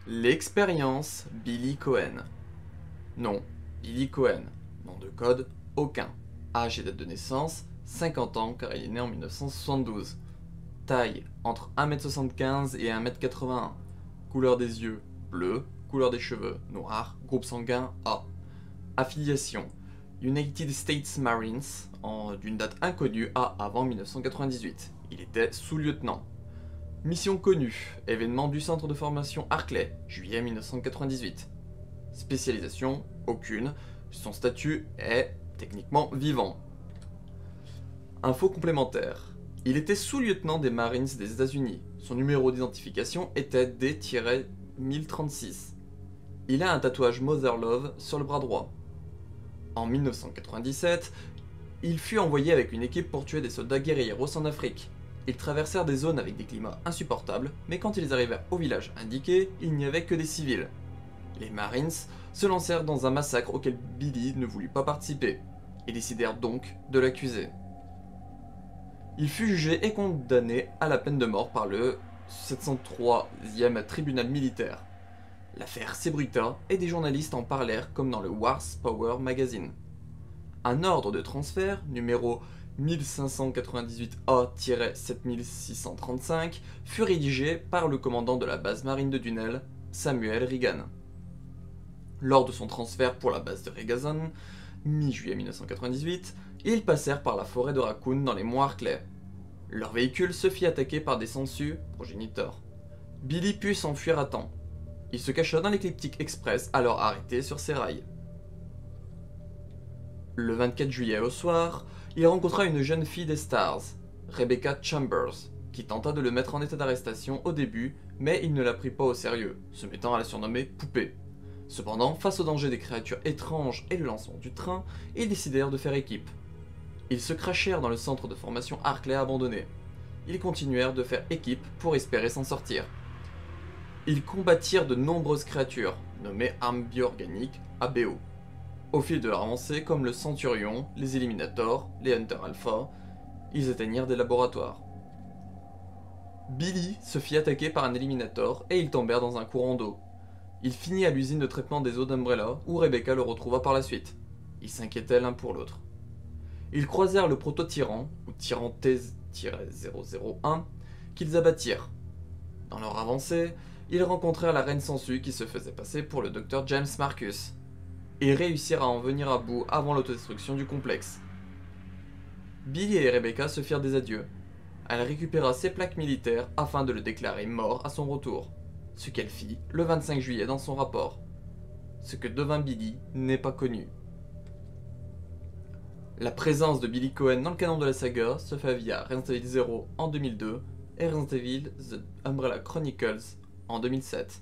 L'expérience Billy Cohen. Nom, Billy Cohen. Nom de code, aucun. Âge et date de naissance, 50 ans car il est né en 1972. Taille, entre 1m75 et 1m81. Couleur des yeux, bleu. Couleur des cheveux, noir. Groupe sanguin, A. Affiliation, United States Marines, d'une date inconnue à avant 1998. Il était sous-lieutenant. Mission connue, événement du centre de formation Arclay, juillet 1998. Spécialisation, aucune. Son statut est techniquement vivant. Info complémentaire. Il était sous-lieutenant des Marines des États-Unis. Son numéro d'identification était D-1036. Il a un tatouage Mother Love sur le bras droit. En 1997, il fut envoyé avec une équipe pour tuer des soldats guerrilleros en Afrique. Ils traversèrent des zones avec des climats insupportables, mais quand ils arrivèrent au village indiqué, il n'y avait que des civils. Les Marines se lancèrent dans un massacre auquel Billy ne voulut pas participer. Ils décidèrent donc de l'accuser. Il fut jugé et condamné à la peine de mort par le 703e tribunal militaire. L'affaire s'ébruita et des journalistes en parlèrent comme dans le Wars Power Magazine. Un ordre de transfert, numéro 1598A-7635, fut rédigé par le commandant de la base marine de Dunel, Samuel Reagan. Lors de son transfert pour la base de Regazon, mi-juillet 1998, ils passèrent par la forêt de Raccoon dans les monts Arclay. Leur véhicule se fit attaquer par des sangsues, progéniteurs. Billy put s'enfuir à temps. Il se cacha dans l'écliptique express alors arrêté sur ses rails. Le 24 juillet au soir, il rencontra une jeune fille des Stars, Rebecca Chambers, qui tenta de le mettre en état d'arrestation au début, mais il ne la prit pas au sérieux, se mettant à la surnommer Poupée. Cependant, face au danger des créatures étranges et le lancement du train, ils décidèrent de faire équipe. Ils se crachèrent dans le centre de formation Arclay abandonné. Ils continuèrent de faire équipe pour espérer s'en sortir. Ils combattirent de nombreuses créatures, nommées armes bio-organiques, ABO. Au fil de leur avancée, comme le Centurion, les Eliminators, les Hunter Alpha, ils atteignirent des laboratoires. Billy se fit attaquer par un Eliminator et ils tombèrent dans un courant d'eau. Il finit à l'usine de traitement des eaux d'Umbrella où Rebecca le retrouva par la suite. Ils s'inquiétaient l'un pour l'autre. Ils croisèrent le proto-tyran, ou tyran T-001, qu'ils abattirent. Dans leur avancée, ils rencontrèrent la reine Sangsue qui se faisait passer pour le docteur James Marcus. Ils réussirent à en venir à bout avant l'autodestruction du complexe. Billy et Rebecca se firent des adieux. Elle récupéra ses plaques militaires afin de le déclarer mort à son retour, ce qu'elle fit le 25 juillet dans son rapport. Ce que devint Billy n'est pas connu. La présence de Billy Cohen dans le canon de la saga se fait via Resident Evil 0 en 2002 et Resident Evil The Umbrella Chronicles en 2007.